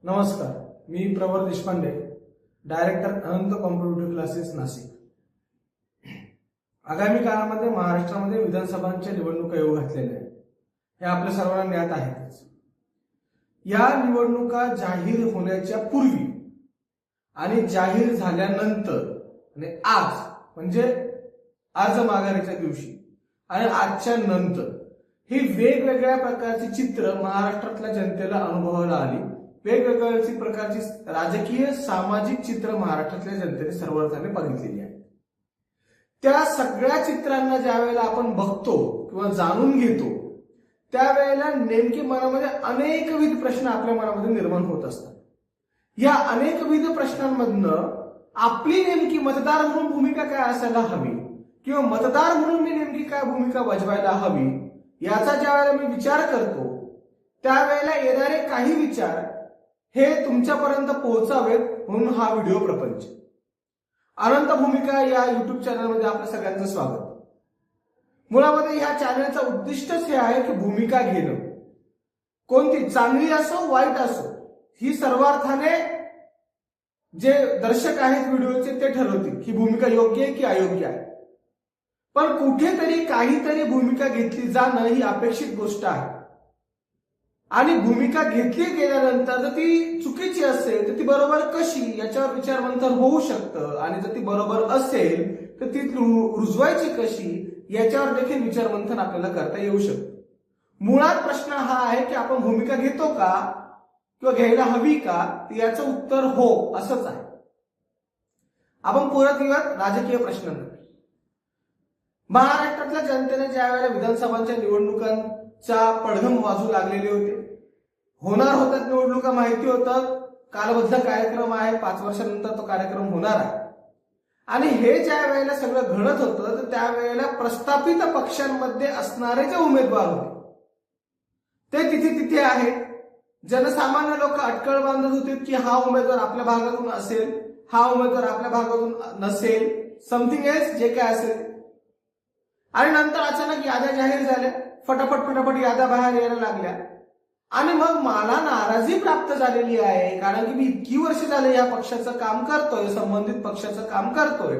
नमस्कार, मी प्रवर देशपांडे, डायरेक्टर अनंत competitive classes Nashik. आगामी काळामध्ये महाराष्ट्रामध्ये विधानसभांच्या निवडणुका येऊ घातलेल्या आहेत, हे आपल्या सर्वांना ज्ञात आहेच। या निवडणुका जाहीर होण्याच्या पूर्वी आणि जाहीर झाल्यानंतर आणि आज म्हणजे अर्ज माघारीच्या दिवशी आणि आजच्या नंतर ही वेगवेगळ्या प्रकारची चित्र महाराष्ट्रातल्या जनतेला अनुभवायला आली। वेगवेगळ्या प्रकारची राजकीय सामाजिक चित्र महाराष्ट्रातल्या जनतेने सर्वार्थाने बघितलेली आहे। त्या सगळ्या चित्रांना ज्या वेळेला आपण बघतो किंवा जाणून घेतो त्यावेळेला नेमके मनामध्ये अनेकविध प्रश्न आपल्या मनामध्ये निर्माण होत असतात। या अनेकविध प्रश्नांमधनं आपली नेमकी मतदार म्हणून भूमिका काय असायला हवी किंवा मतदार म्हणून मी नेमकी काय भूमिका बजवायला हवी याचा ज्या वेळेला मी विचार करतो त्यावेळेला येणारे काही विचार हे तुमच्यापर्यंत पोहोचावेत म्हणून हा व्हिडिओ प्रपंच। अनंत भूमिका या युट्यूब चॅनलमध्ये आपल्या सगळ्यांचं स्वागत। मुळामध्ये या चॅनलचं उद्दिष्टच हे आहे की भूमिका घेणं, कोणती चांगली असो वाईट असो, ही सर्वार्थाने जे दर्शक आहेत व्हिडिओचे ते ठरवतील की भूमिका योग्य आहे की अयोग्य आहे। पण कुठेतरी काहीतरी भूमिका घेतली जाणं ही अपेक्षित गोष्ट आहे आणि भूमिका घेतली गेल्यानंतर जर ती चुकीची असेल तर ती बरोबर कशी याच्यावर विचारमंथन होऊ शकतं आणि जर ती बरोबर असेल तर ती रुजवायची कशी याच्यावर देखील विचारमंथन आपल्याला करता येऊ शकतं। मुळात प्रश्न हा आहे की आपण भूमिका घेतो का किंवा घ्यायला हवी का, याचं उत्तर हो असंच आहे। आपण परत येऊयात राजकीय प्रश्नांना। महाराष्ट्रातल्या जनतेने ज्या वेळेला विधानसभांच्या निवडणुकांचा पडघम वाजू लागलेले होते, होणार होतात निवडणुका माहिती होतं, कालबद्ध कार्यक्रम आहे, 5 वर्षानंतर तो कार्यक्रम होणार आहे आणि हे ज्या वेळेला सगळं घडत होतं तर त्यावेळेला प्रस्थापित पक्षांमध्ये असणारे जे उमेदवार होते ते तिथे आहेत। जनसामान्य लोक अटकळ बांधत होते की हा उमेदवार आपल्या भागातून असेल, हा उमेदवार आपल्या भागातून नसेल, समथिंग एल्स जे काय असेल। आणि नंतर अचानक याद्या जाहीर झाल्या, फटाफट याद्या बाहेर यायला लागल्या आणि मग मला नाराजी प्राप्त झालेली आहे कारण की मी इतकी वर्ष झाले या पक्षाचं काम करतोय, संबंधित पक्षाचं काम करतोय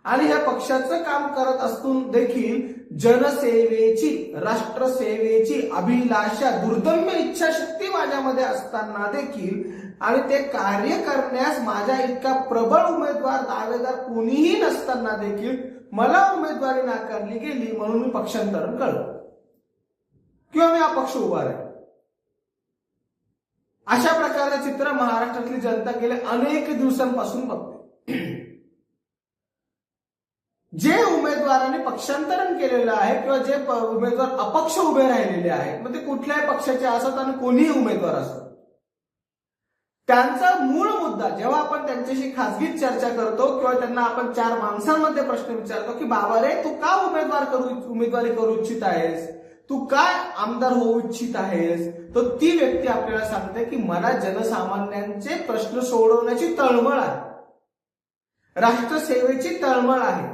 आणि या पक्षाचं काम करत असून देखील जनसेवेची, राष्ट्रसेवेची अभिलाषा, दुर्दम्य इच्छाशक्ती माझ्यामध्ये असताना देखील आणि ते कार्य करण्यास माझ्या इतका प्रबळ उमेदवार दावेदार कोणीही नसताना देखील मला उमेदवारी नाकारली गेली म्हणून मी पक्षांतरण केलं किंवा मी अपक्ष उभा राहिलो। अशा प्रकारचे चित्र महाराष्ट्रातली जनता गेल्या अनेक दिवसांपासून बघते। जे उमेदवाराने पक्षांतरण केलेलं आहे किंवा जे उमेदवार अपक्ष उभे राहिलेले आहेत, मग ते कुठल्याही पक्षाचे असत आणि कोणीही उमेदवार असत, त्यांचा मूळ मुद्दा जेव्हा आपण त्यांच्याशी खासगीत चर्चा करतो किंवा त्यांना आपण 4 माणसांमध्ये प्रश्न विचारतो की बाबा रे तू का उमेदवारी करू इच्छित आहेस, तू काय आमदार होऊ इच्छित आहेस, तर ती व्यक्ती आपल्याला सांगते की मला जनसामान्यांचे प्रश्न सोडवण्याची तळमळ आहे, राष्ट्रसेवेची तळमळ आहे,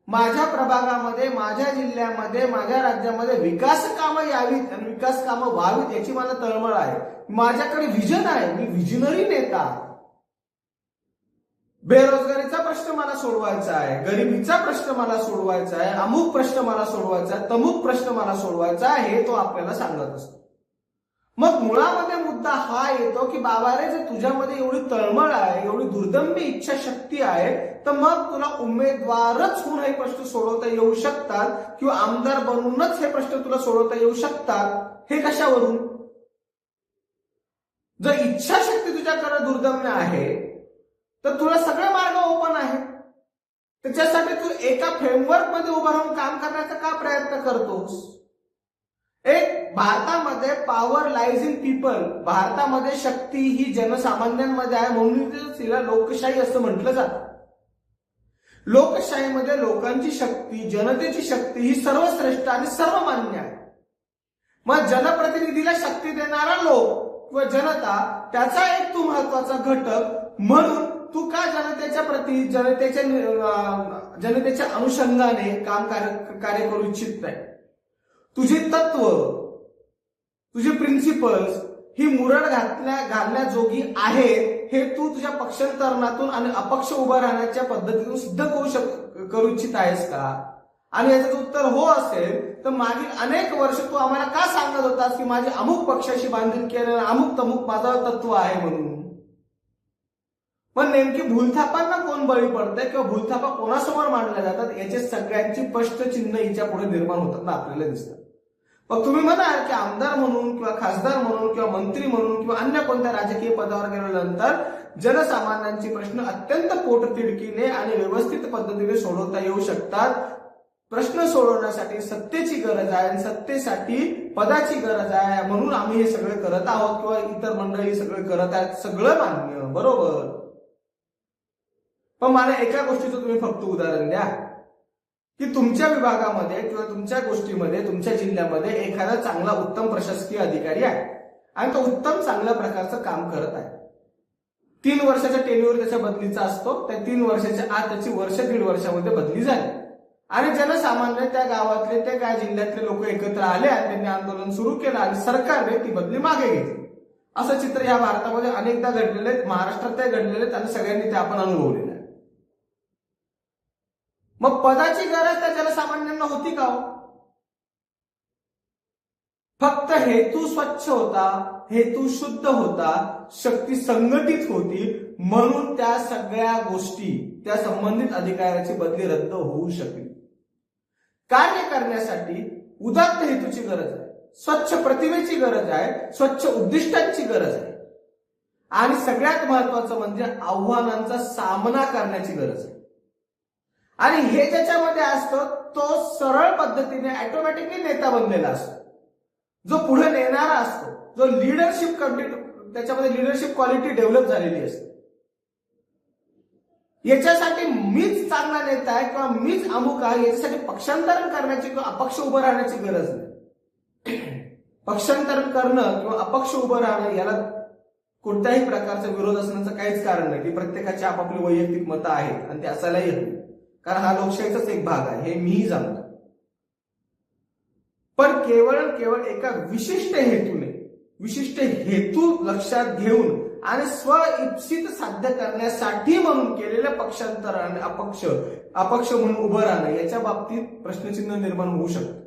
माझ्या प्रभागामध्ये, माझ्या जिल्ह्यामध्ये, माझ्या राज्यामध्ये विकास कामं यावीत आणि विकास कामं व्हावीत याची मला तळमळ आहे, माझ्याकडे व्हिजन आहे, मी व्हिजनरी नेता आहे, बेरोजगारीचा प्रश्न मला सोडवायचा आहे, गरिबीचा प्रश्न मला सोडवायचा आहे, अमुक प्रश्न मला सोडवायचा आहे, तमुक प्रश्न मला सोडवायचा आहे, हे तो आपल्याला सांगत असतो। मग मुळामध्ये मुद्दा हा येतो की बाबा रे जर तुझ्यामध्ये एवढी तळमळ आहे, एवढी दुर्दम्य इच्छाशक्ती आहे तर मग तुला उमेदवारच होऊन हे प्रश्न सोडवता येऊ शकतात किंवा आमदार बनूनच हे प्रश्न तुला सोडवता येऊ शकतात, हे कशावरून? जर इच्छाशक्ती तुझ्याकडे दुर्दम्य आहे तर तुला सगळे मार्ग ओपन आहेत, त्याच्यासाठी तू एका फ्रेमवर्क मध्ये उभं राहून काम करण्याचा का प्रयत्न करतोस? एक भारतामध्ये पॉवर लाईज इन पीपल, भारतामध्ये शक्ती ही जनसामान्यांमध्ये आहे म्हणून तिला लोकशाही असं म्हटलं जातं। लोकशाहीमध्ये लोकांची शक्ती, जनतेची शक्ती ही सर्वश्रेष्ठ आणि सर्वमान्य आहे। मग जनप्रतिनिधीला शक्ती देणारा लोक किंवा जनता त्याचा एक तू महत्वाचा घटक म्हणून तू का जनतेच्या प्रती, जनतेच्या अनुषंगाने काम कार्य करू इच्छित नाही? तुझे तत्व, तुझे प्रिन्सिपल्स ही मुरड घालण्याजोगी आहेत हे तू तुझ्या पक्षांतरणातून आणि अपक्ष उभं राहण्याच्या पद्धतीतून सिद्ध करू इच्छित आहेस का? आणि याचं उत्तर हो असेल तर मागील अनेक वर्ष तू आम्हाला का सांगत होतास की माझी अमुक पक्षाशी बांधिलकी आहे, अमुक तमुक माझं तत्व आहे म्हणून? पण नेमकी भूलथापांना कोण बळी पडतंय किंवा भूलथापा कोणासमोर मांडल्या जातात याचे सगळ्यांची स्पष्ट चिन्ह हिच्या पुढे निर्माण होताना आपल्याला दिसतात. मग तुम्ही म्हणाल की आमदार म्हणून किंवा खासदार म्हणून किंवा मंत्री म्हणून किंवा अन्य कोणत्या राजकीय पदावर गेल्यानंतर जनसामान्यांचे प्रश्न अत्यंत पोटतिडकीने आणि व्यवस्थित पद्धतीने सोडवता येऊ शकतात. प्रश्न सोडवण्यासाठी सत्तेची गरज आहे आणि सत्तेसाठी पदाची गरज आहे म्हणून आम्ही हे सगळे करत आहोत किंवा इतर मंडळी सगळे करत आहेत, सगळं मान्य, बरोबर. पण मला एका गोष्टीचं तुम्ही फक्त उदाहरण द्या की तुमच्या विभागामध्ये किंवा तुमच्या गोष्टीमध्ये तुमच्या जिल्ह्यामध्ये एखादा चांगला उत्तम प्रशासकीय अधिकारी आहे आणि तो उत्तम चांगल्या प्रकारचं काम करत आहे. 3 वर्षाच्या टेन्युअर त्याच्या बदलीचा असतो. त्या 3 वर्षाच्या आत त्याची वर्ष 1.5 वर्षामध्ये बदली झाली आणि जनसामान्य त्या गावातले त्या जिल्ह्यातले लोक एकत्र आले आणि त्यांनी आंदोलन सुरू केलं आणि सरकारने ती बदली मागे घेतली. असं चित्र या भारतामध्ये अनेकदा घडलेले आहेत, महाराष्ट्रात ते घडलेले आहेत आणि सगळ्यांनी ते आपण अनुभवलेलं आहे. मग पदाची गरज त्या जनसामान्यांना होती का? फक्त हेतू स्वच्छ होता, हेतू शुद्ध होता, शक्ती संघटित होती म्हणून त्या सगळ्या गोष्टी त्या संबंधित अधिकाऱ्याची बदली रद्द होऊ शकली. कार्य करण्यासाठी उदात्त हेतूची गरज आहे, स्वच्छ प्रतिमेची गरज आहे, स्वच्छ उद्दिष्टांची गरज आहे आणि सगळ्यात महत्वाचं म्हणजे आव्हानांचा सामना करण्याची गरज आहे. आणि हे ज्याच्यामध्ये असतो तो सरळ पद्धतीने ऑटोमॅटिकली नेता बनलेला असतो, जो पुढे नेणारा असतो, जो लिडरशिप त्याच्यामध्ये लिडरशिप क्वालिटी डेव्हलप झालेली असते. याच्यासाठी मीच चांगला नेता आहे किंवा मीच अमुक आहे याच्यासाठी पक्षांतरण करण्याची किंवा अपक्ष उभं राहण्याची गरज नाही. पक्षांतरण करणं किंवा अपक्ष उभं राहणं याला कोणत्याही प्रकारचा विरोध असण्याचं काहीच कारण नाही. की प्रत्येकाची आपापली वैयक्तिक मतं आहेत आणि ते असायलाही हवी, कारण हा लोकशाहीचाच एक भाग आहे, हे मीही जाणतो. पण केवळ एका विशिष्ट हेतूने, विशिष्ट हेतू लक्षात घेऊन आणि स्वइप्सित साध्य करण्यासाठी म्हणून केलेलं पक्षांतर आणि अपक्ष म्हणून उभं राहणं याच्या बाबतीत प्रश्नचिन्ह निर्माण होऊ शकतं.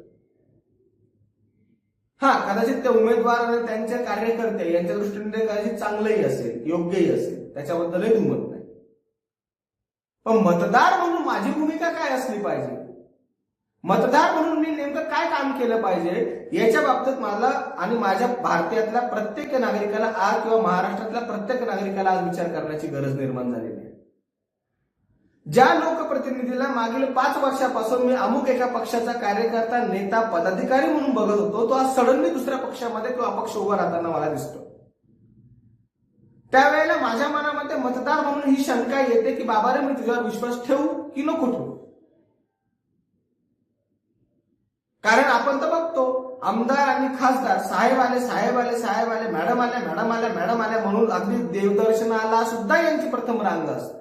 हा, कदाचित ते उमेदवार आणि त्यांचे कार्यकर्ते यांच्या दृष्टीने कदाचित चांगलंही असेल, योग्यही असेल, त्याच्याबद्दलही दुमत नाही. पण मतदार म्हणून माझी भूमिका काय असली पाहिजे, मतदार म्हणून मी नेमकं काय काम केलं पाहिजे याच्या बाबतीत मला आणि माझ्या भारतातल्या प्रत्येक नागरिकाला आज किंवा महाराष्ट्रातल्या प्रत्येक नागरिकाला आज विचार करण्याची गरज निर्माण झालेली आहे. ज्या लोकप्रतिनिधीला मागील 5 वर्षापासून मी अमुक एका पक्षाचा कार्यकर्ता, नेता, पदाधिकारी म्हणून बघत होतो, तो आज सडनली दुसऱ्या पक्षामध्ये किंवा अपक्ष उभा राहताना मला दिसतो. त्यावेळेला माझ्या मनामध्ये मतदार म्हणून ही शंका येते की बाबा रे, मी तुझ्यावर विश्वास ठेवू की नको ठेवू. कारण आपण तर बघतो आमदार आणि खासदार साहेब आले, मॅडम आल्या म्हणून अगदी देवदर्शनाला सुद्धा यांची प्रथम रांग असते.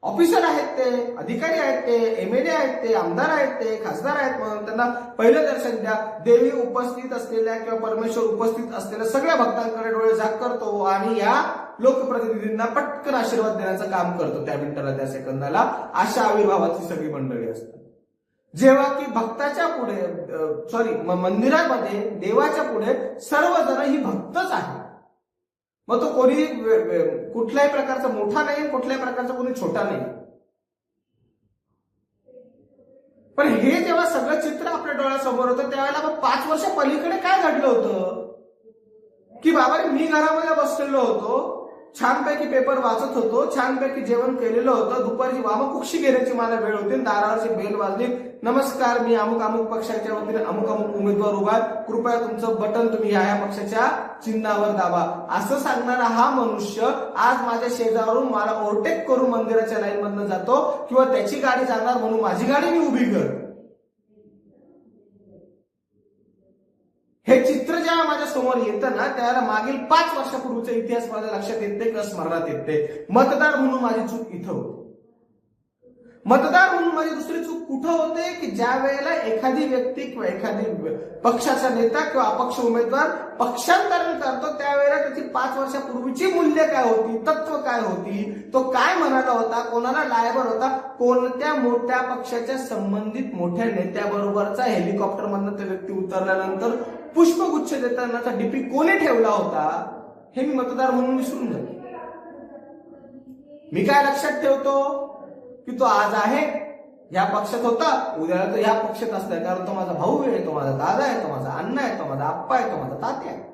ऑफिसर आहेत ते, अधिकारी आहेत ते, एमएलए आहेत ते, आमदार आहेत ते, खासदार आहेत म्हणून त्यांना पहिलं दर्शन द्या. देवी उपस्थित असलेल्या किंवा परमेश्वर उपस्थित असलेल्या सगळ्या भक्तांकडे डोळे झाक करतो आणि या लोकप्रतिनिधींना पटकन आशीर्वाद देण्याचं काम करतो त्या मिनिटाला, त्या सेकंदाला. अशा आविर्भावाची सगळी मंडळी असतात. जेव्हा की भक्ताच्या पुढे मंदिरामध्ये देवाच्या पुढे सर्वजण ही भक्तच आहे. मग तो कोणी कुठल्याही प्रकारचा मोठा नाही, कुठल्याही प्रकारचा कोणी छोटा नाही. पण हे जेव्हा सगळं चित्र आपल्या डोळ्यासमोर होतं त्यावेळेला मग 5 वर्ष पलीकडे काय घडलं होतं की बाबा मी घरामध्ये बसलेलो होतो, छानपैकी पेपर वाचत होतो, छानपैकी जेवण केलेलं होतं, दुपारची वामकुक्षी घेण्याची मला वेळ होती, दारावरची बेल वाजली, नमस्कार मी अमुक पक्षाच्या वतीने अमुक उमेदवार उभा, कृपया तुमचं बटन तुम्ही ह्या पक्षाच्या चिन्हावर दाबा, असं सांगणारा हा मनुष्य आज माझ्या शेजारून मला ओव्हरटेक करून मंदिराच्या लाईन मधनं जातो किंवा त्याची गाडी जाणार म्हणून माझी गाडी मी उभी कर. हे चित्र जेव्हा माझ्या समोर येतं ना त्याला मागील 5 वर्षापूर्वीचा इतिहास माझ्या लक्षात येते किंवा स्मरणात येते. मतदार म्हणून माझी चूक इथं होती. मतदार म्हणून माझी दुसरी चूक कुठं होते की ज्या वेळेला एखादी व्यक्ती किंवा एखादी पक्षाचा नेता किंवा अपक्ष उमेदवार पक्षांतरण करतो त्यावेळेला 5 वर्षापूर्वीची मूल्य काय होती, तत्व काय होती, तो काय म्हणाला होता, कोणाला लायबर होता, कोणत्या मोठ्या पक्षाच्या संबंधित मोठ्या नेत्याबरोबरचा हेलिकॉप्टर मधनं तो व्यक्ती उतरल्यानंतर पुष्पगुच्छ देतानाचा डीपी कोणी ठेवला होता, हे मी मतदार म्हणून विसरून जातो. मी काय लक्षात ठेवतो की तो आज आहे या पक्षात होता, उद्याला तो या पक्षात असतोय, कारण तो माझा भाऊ आहे, तो माझा दादा आहे, तो माझा अण्णा आहे, तो माझा आप्पा आहे, तो माझा तात्या आहे.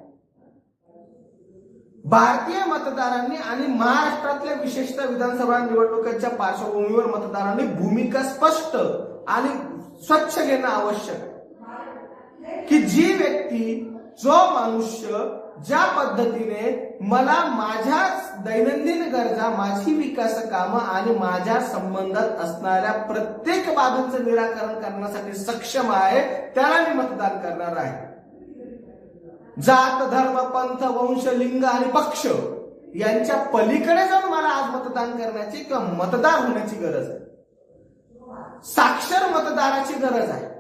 भारतीय मतदारांनी आणि महाराष्ट्रातल्या विशेषतः विधानसभा निवडणुकांच्या पार्श्वभूमीवर मतदारांनी भूमिका स्पष्ट आणि स्वच्छ घेणं आवश्यक आहे की जी व्यक्ती, जो मनुष्य ज्या पद्धतीने मला माझ्या दैनंदिन गरजा, माझी विकास कामं आणि माझ्या संबंधात असणाऱ्या प्रत्येक बाबींचं निराकरण करण्यासाठी सक्षम आहे, त्याला मी मतदान करणार आहे. जात, धर्म, पंथ, वंश, लिंग आणि पक्ष यांच्या पलीकडे जाऊन मला आज मतदान करण्याची किंवा मतदार होण्याची गरज आहे. साक्षर मतदाराची गरज आहे.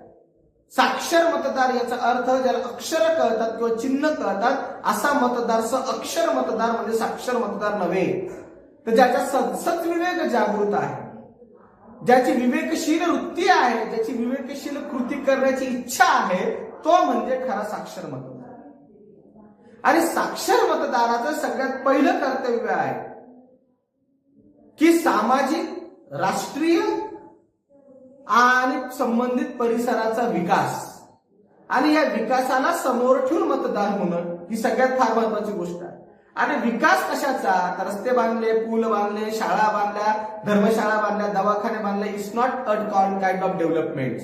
साक्षर मतदार याचा अर्थ ज्याला अक्षर कळतात किंवा चिन्ह कळतात असा मतदार, अक्षर मतदार म्हणजे साक्षर मतदार नव्हे, तर ज्याचा सद्विवेक जागृत आहे, ज्याची विवेकशील वृत्ती आहे, ज्याची विवेकशील कृती करण्याची इच्छा आहे, तो म्हणजे खरा साक्षर मतदार. आणि साक्षर मतदाराचं सगळ्यात पहिलं कर्तव्य आहे की सामाजिक, राष्ट्रीय आणि संबंधित परिसराचा विकास आणि या विकासाला समोर ठेवून मतदार होणं ही सगळ्यात फार महत्वाची गोष्ट आहे. आणि विकास कशाचा, तर रस्ते बांधले, पूल बांधले, शाळा बांधल्या, धर्मशाळा बांधल्या, दवाखाने बांधले, it's not a kind of development.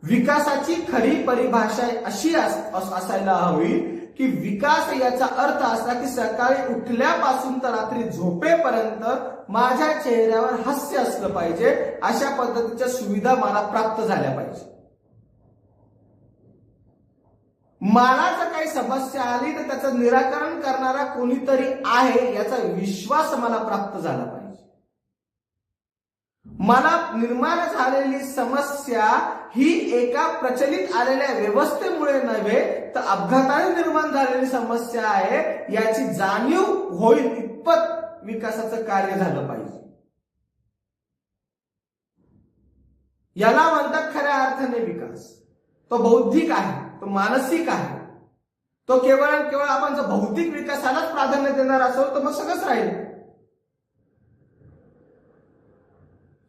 विकासाची खरी परिभाषा अशी असायला हवी की विकास याचा अर्थ असा की सकाळी उठल्यापासून तर रात्री झोपेपर्यंत माझ्या चेहऱ्यावर हास्य असलं पाहिजे, अशा पद्धतीच्या सुविधा मला प्राप्त झाल्या पाहिजे. मला जर काही समस्या आली तर त्याचं निराकरण करणारा कोणीतरी आहे याचा विश्वास मला प्राप्त झाला पाहिजे. मला निर्माण झालेली समस्या ही एका प्रचलित आलेल्या व्यवस्थेमुळे नव्हे तर अपघाताने निर्माण झालेली समस्या आहे याची जाणीव होईल इतपत विकासाचं कार्य झालं पाहिजे. याला म्हणतात खऱ्या अर्थाने विकास. तो बौद्धिक आहे, तो मानसिक आहे. तो केवळ आणि केवळ आपण जर भौतिक विकासालाच प्राधान्य देणार असो तर मग सगळंच राहील.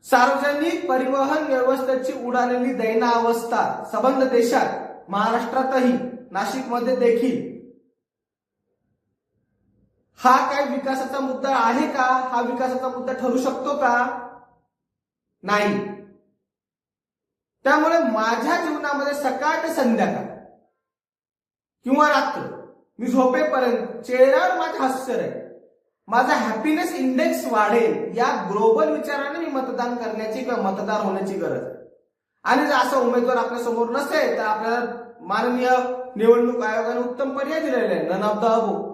सार्वजनिक परिवहन व्यवस्थेची उडालेली दैनावस्था सबंध देशात, महाराष्ट्रातही, नाशिकमध्ये देखील, हा काय विकासाचा मुद्दा आहे का? हा विकासाचा मुद्दा ठरू शकतो का? नाही. त्यामुळे माझ्या जीवनामध्ये सकाळ ते संध्याकाळ किंवा रात्र मी झोपेपर्यंत चेहऱ्यावर माझं हास्य राहील, माझा हॅपीनेस इंडेक्स वाढेल, या ग्लोबल विचाराने मी मतदान करण्याची किंवा मतदार होण्याची गरज आहे. आणि जर असा उमेदवार आपल्या समोर नसेल तर आपल्याला माननीय निवडणूक आयोगाने उत्तम पर्याय दिलेला आहे, नन ऑफ द अबोव.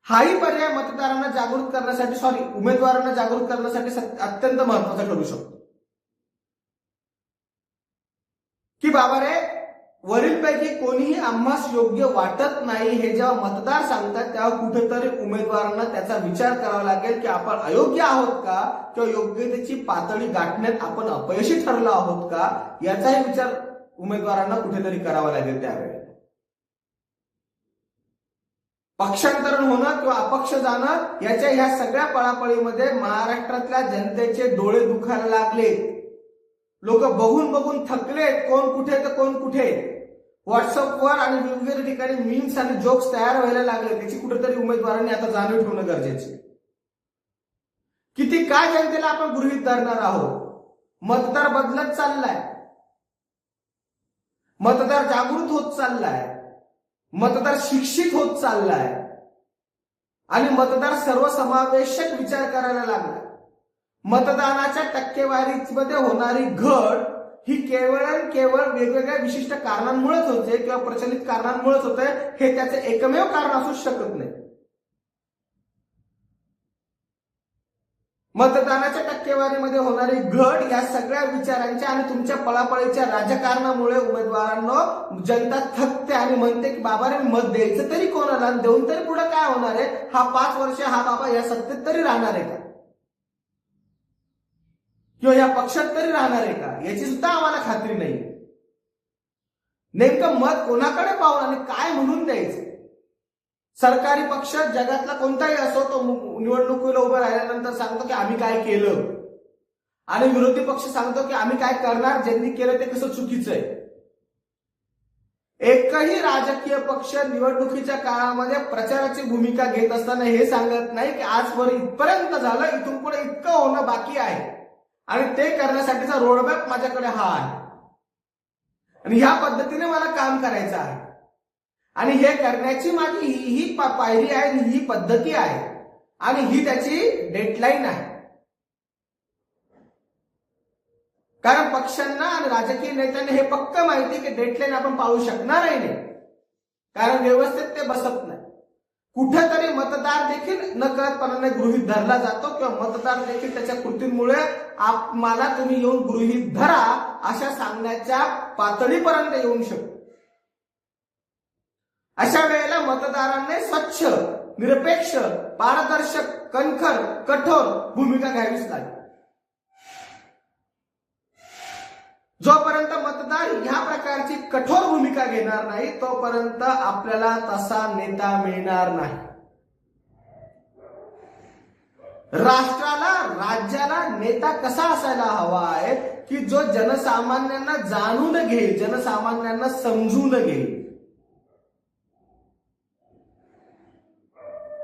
हाही पर्याय मतदारांना जागृत करण्यासाठी, उमेदवारांना जागृत करण्यासाठी अत्यंत महत्वाचा ठरू शकतो की बाबा रे, वरीलपैकी कोणीही आम्हास योग्य वाटत नाही हे जेव्हा मतदार सांगतात तेव्हा कुठेतरी उमेदवारांना त्याचा विचार करावा लागेल की आपण अयोग्य आहोत का किंवा योग्यतेची पातळी गाठण्यात आपण अपयशी ठरलो आहोत का, याचाही विचार उमेदवारांना कुठेतरी करावा लागेल. त्यावेळेला पक्षांतरण होणं किंवा अपक्ष जाणं याच्या ह्या सगळ्या पळापळीमध्ये महाराष्ट्रातल्या जनतेचे डोळे दुखायला लागले. लोक बघून बघून थकलेत, कोण कुठे तर कोण कुठे. व्हॉट्सअपवर आणि वेगवेगळ्या ठिकाणी मीम्स आणि जोक्स तयार व्हायला लागले. त्याची कुठेतरी उमेदवारांनी आता जाणीव ठेवणं गरजेचे. किती काय जनतेला आपण गृहीत धरणार आहोत. मतदार बदलत चाललाय, मतदार जागृत होत चाललाय, मतदार शिक्षित होत चाललाय आणि मतदार सर्वसमावेशक विचार करायला लागला. मतदानाच्या टक्केवारीमध्ये होणारी घट ही केवळ वेगवेगळ्या विशिष्ट कारणांमुळेच होते किंवा प्रचलित कारणांमुळेच होते, हे त्याचे एकमेव कारण असू शकत नाही. मतदानाच्या टक्केवारीमध्ये होणारी घट या सगळ्या विचारांच्या आणि तुमच्या पळापळीच्या राजकारणामुळे उमेदवारांना जनता थकते आणि म्हणते की बाबा रे मत द्यायचं तरी कोणाला, देऊन तरी पुढे काय होणार आहे, हा 5 वर्ष हा बाबा या सत्तेत तरी राहणार आहे का, किंवा या पक्षात तरी राहणार आहे का, याची सुद्धा आम्हाला खात्री नाही. नेमकं मत कोणाकडे पाहून आणि काय म्हणून द्यायचं. सरकारी पक्ष जगातला कोणताही असो तो निवडणुकीला उभं राहिल्यानंतर सांगतो की आम्ही काय केलं, आणि विरोधी पक्ष सांगतो की आम्ही काय करणार, ज्यांनी केलं ते कसं चुकीचं आहे. एकही राजकीय पक्ष निवडणुकीच्या काळामध्ये प्रचाराची भूमिका घेत असताना हे सांगत नाही की आजवर इथपर्यंत झालं, इथून पुढे इतकं होणं बाकी आहे आणि ते करण्यासाठीचा रोडमॅप माझ्याकडे हा आहे आणि ह्या पद्धतीने मला काम करायचं आहे आणि हे करण्याची माझी ही पायरी आहे, ही पद्धती आहे आणि ही त्याची डेडलाईन आहे. कारण पक्षांना आणि राजकीय नेत्यांना हे पक्क माहिती की डेडलाईन आपण पाळू शकणारही नाही, कारण व्यवस्थेत ते बसत नाही. कुठेतरी मतदार देखील नकळतपणाने गृहीत धरला जातो किंवा मतदार देखील त्याच्या कृतींमुळे मला तुम्ही येऊन गृहीत धरा अशा सांगण्याच्या पातळीपर्यंत येऊ शकतो. अशा वेळेला मतदारांनी स्वच्छ, निरपेक्ष, पारदर्शक, कणखर, कठोर भूमिका घ्यावीच लागेल. जोपर्यंत मतदार ह्या प्रकारची कठोर भूमिका घेणार नाही तोपर्यंत आपल्याला तसा नेता मिळणार नाही. राष्ट्राला, राज्याला नेता कसा असायला हवा आहे की जो जनसामान्यांना जाणून घेईल, जनसामान्यांना समजून घेईल.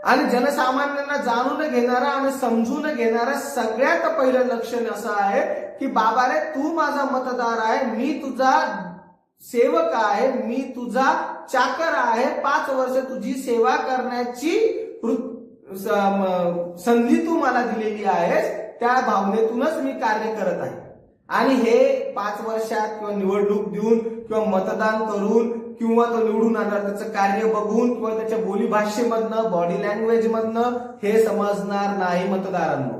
आणि जनसामान्यांना जाणून घेणारा आणि समजून घेणारा सगळ्यात पहिलं लक्षण असं आहे की बाबा रे तू माझा मतदार आहे, मी तुझा सेवक आहे, मी तुझा चाकर आहे, 5 वर्ष तुझी सेवा करण्याची संधी तू मला दिलेली आहेस, त्या भावनेतूनच मी कार्य करत आहे. आणि हे 5 वर्षात किंवा निवडणूक देऊन किंवा मतदान करून किंवा तो निवडून आल्यावर त्याचं कार्य बघून किंवा त्याच्या बोलीभाषेमधनं, बॉडी लँग्वेज मधनं हे समजणार नाही मतदारांना.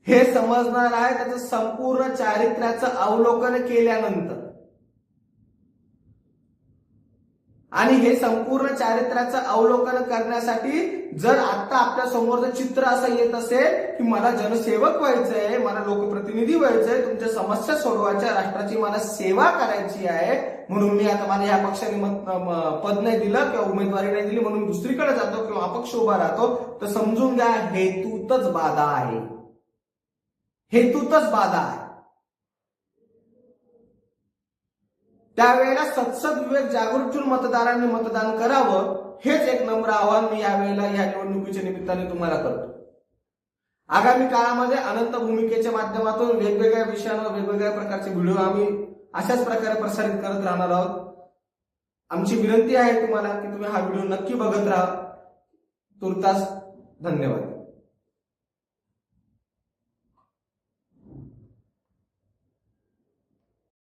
हे समजणार आहे त्याचं संपूर्ण चारित्र्याचं अवलोकन केल्यानंतर. आणि हे संपूर्ण चारित्र्याचं अवलोकन करण्यासाठी जर आता आपल्या समोरचं चित्र असं येत असेल की मला जनसेवक व्हायचंय, मला लोकप्रतिनिधी व्हायचंय, तुमच्या समस्या सोडवायच्या, राष्ट्राची मला सेवा करायची आहे, म्हणून मी आता मला ह्या पक्षाने पद नाही दिलं किंवा उमेदवारी नाही दिली म्हणून दुसरीकडे जातो किंवा अपक्ष उभा राहतो, तर समजून घ्या हेतूतच बाधा आहे. हेतूतच बाधा आहे. त्यावेळेला सत्सद विवेक जागृत ठेवून मतदारांनी मतदान करावं, हेच एक नम्र आवाहन मी यावेळेला या निवडणुकीच्या निमित्ताने तुम्हाला करतो. आगामी काळामध्ये अनंत भूमिकेच्या माध्यमातून वेगवेगळ्या विषयांवर वेगवेगळ्या प्रकारचे व्हिडिओ आम्ही अशाच प्रकारे प्रसारित करत राहणार आहोत. आमची विनंती आहे तुम्हाला की तुम्ही हा व्हिडिओ नक्की बघत राहा. तुर्तास धन्यवाद.